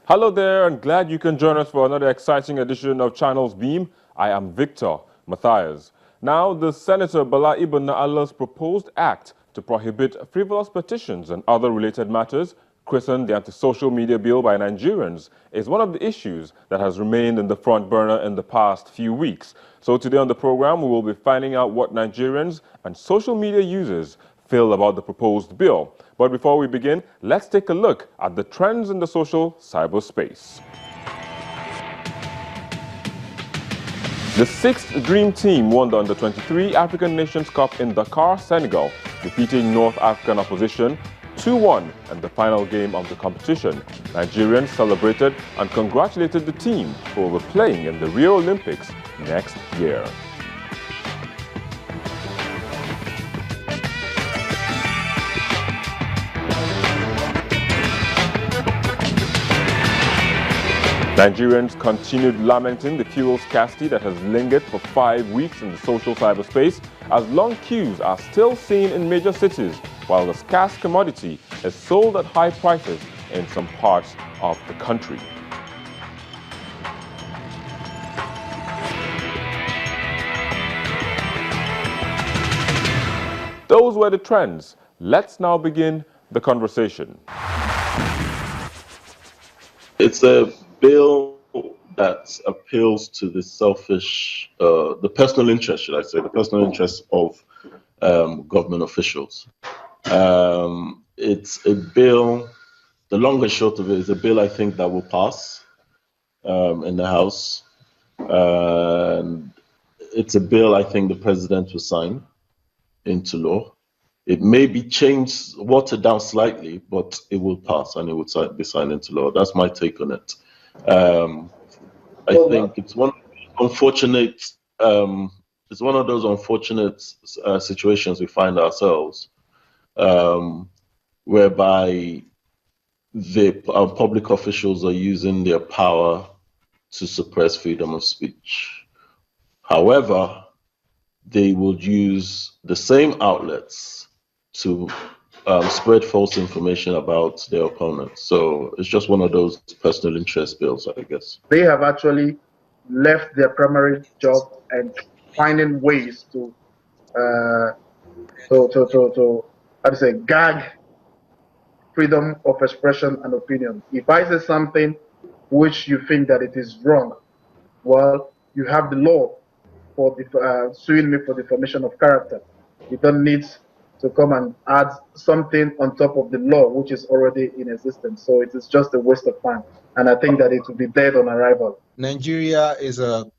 Hello there, and glad you can join us for another exciting edition of Channels Beam. I am Victor Matthias. Now, the Senator Bala Ibn Allah's proposed act to prohibit frivolous petitions and other related matters, christened the anti-social media bill by Nigerians, is one of the issues that has remained in the front burner in the past few weeks. So today on the program, we will be finding out what Nigerians and social media users feel about the proposed bill. But before we begin, let's take a look at the trends in the social cyberspace. The sixth Dream Team won the Under-23 African Nations Cup in Dakar, Senegal, defeating North African opposition 2-1 in the final game of the competition. Nigerians celebrated and congratulated the team who will be playing in the Rio Olympics next year. Nigerians continued lamenting the fuel scarcity that has lingered for 5 weeks in the social cyberspace, as long queues are still seen in major cities, while the scarce commodity is sold at high prices in some parts of the country. Those were the trends. Let's now begin the conversation. It's a bill that appeals to the selfish, the personal interest, should I say, the personal interest of government officials. It's a bill, the long and short of it is a bill I think that will pass in the House. And it's a bill I think the president will sign into law. It may be changed, watered down slightly, but it will pass and it will be signed into law. That's my take on it. I think it's one unfortunate. It's one of those unfortunate situations we find ourselves, whereby our public officials are using their power to suppress freedom of speech. However, they will use the same outlets to spread false information about their opponents. So it's just one of those personal interest bills, I guess. They have actually left their primary job and finding ways to gag freedom of expression and opinion. If I say something which you think that it is wrong, well, you have the law for suing me for defamation of character. You don't need to come and add something on top of the law which is already in existence. So it is just a waste of time. And I think that it will be dead on arrival. Nigeria is a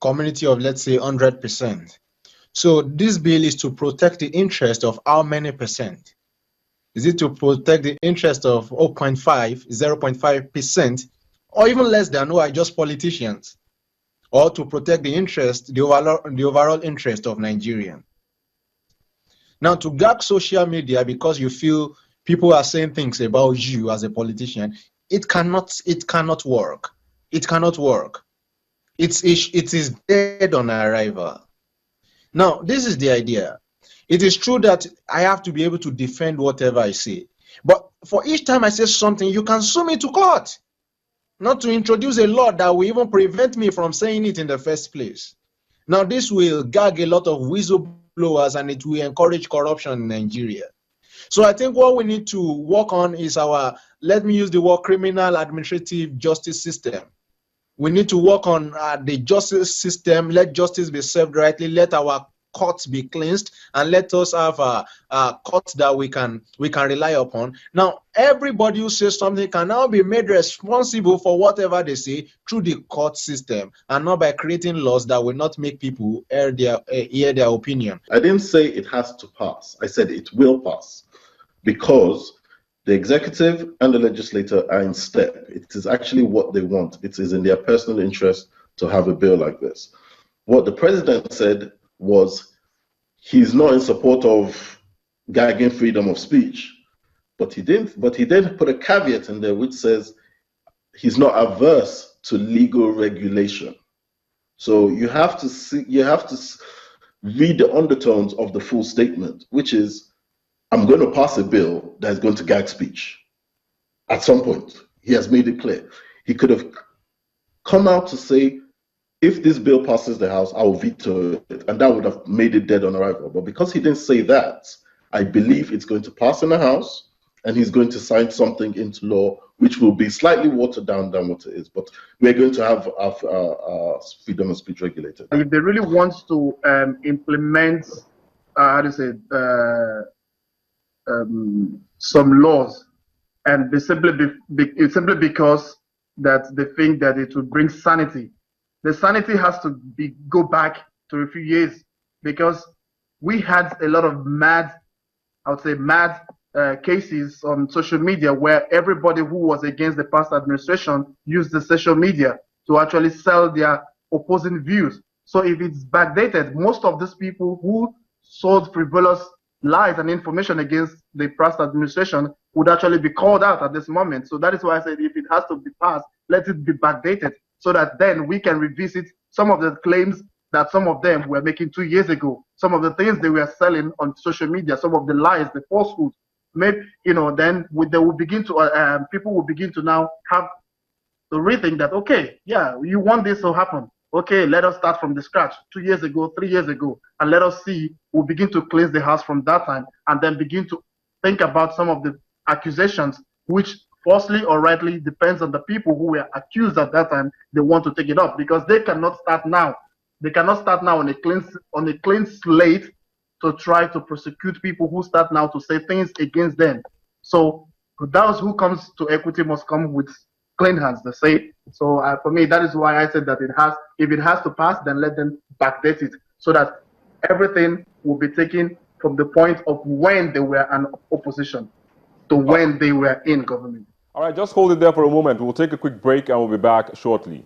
community of, let's say, 100%. So this bill is to protect the interest of how many percent? Is it to protect the interest of 0.5%, or even less than, who are just politicians? Or to protect the interest, the overall interest of Nigerians? Now, to gag social media because you feel people are saying things about you as a politician, it cannot work. It cannot work. It is dead on arrival. Now, this is the idea. It is true that I have to be able to defend whatever I say. But for each time I say something, you can sue me to court. Not to introduce a law that will even prevent me from saying it in the first place. Now, this will gag a lot of whistleblowers and it will encourage corruption in Nigeria. So I think what we need to work on is our, let me use the word, criminal administrative justice system. We need to work on the justice system, let justice be served rightly, let our courts be cleansed, and let us have a court that we can rely upon. Now, everybody who says something can now be made responsible for whatever they say through the court system, and not by creating laws that will not make people hear their opinion. I didn't say it has to pass. I said it will pass, because the executive and the legislature are in step. It is actually what they want. It is in their personal interest to have a bill like this. What the president said was he's not in support of gagging freedom of speech, but he did put a caveat in there which says he's not averse to legal regulation. So you have to read the undertones of the full statement, which is, I'm going to pass a bill that is going to gag speech at some point. He has made it clear. He could have come out to say, if this bill passes the House, I will veto it, and that would have made it dead on arrival. But because he didn't say that, I believe it's going to pass in the House, and he's going to sign something into law which will be slightly watered down than what it is. But we're going to have freedom of speech regulated. If they really want to implement, some laws, and they simply because that they think that it will bring sanity. The sanity has to go back to a few years, because we had a lot of mad cases on social media where everybody who was against the past administration used the social media to actually sell their opposing views. So if it's backdated, most of these people who sold frivolous lies and information against the past administration would actually be called out at this moment. So that is why I said, if it has to be passed, let it be backdated, so that then we can revisit some of the claims that some of them were making 2 years ago, some of the things they were selling on social media, some of the lies, the falsehoods. Maybe, then they will begin to people will begin to now have to rethink that, okay, yeah, you want this to happen, okay, let us start from the scratch 2 years ago, 3 years ago, and let us see. We'll begin to cleanse the house from that time, and then begin to think about some of the accusations, which falsely or rightly depends on the people who were accused at that time. They want to take it up, because they cannot start now. They cannot start now on a clean slate to try to prosecute people who start now to say things against them. So those who comes to equity must come with clean hands, they say. So for me, that is why I said that if it has to pass, then let them backdate it, so that everything will be taken from the point of when they were an opposition to when they were in government. All right, just hold it there for a moment. We'll take a quick break and we'll be back shortly.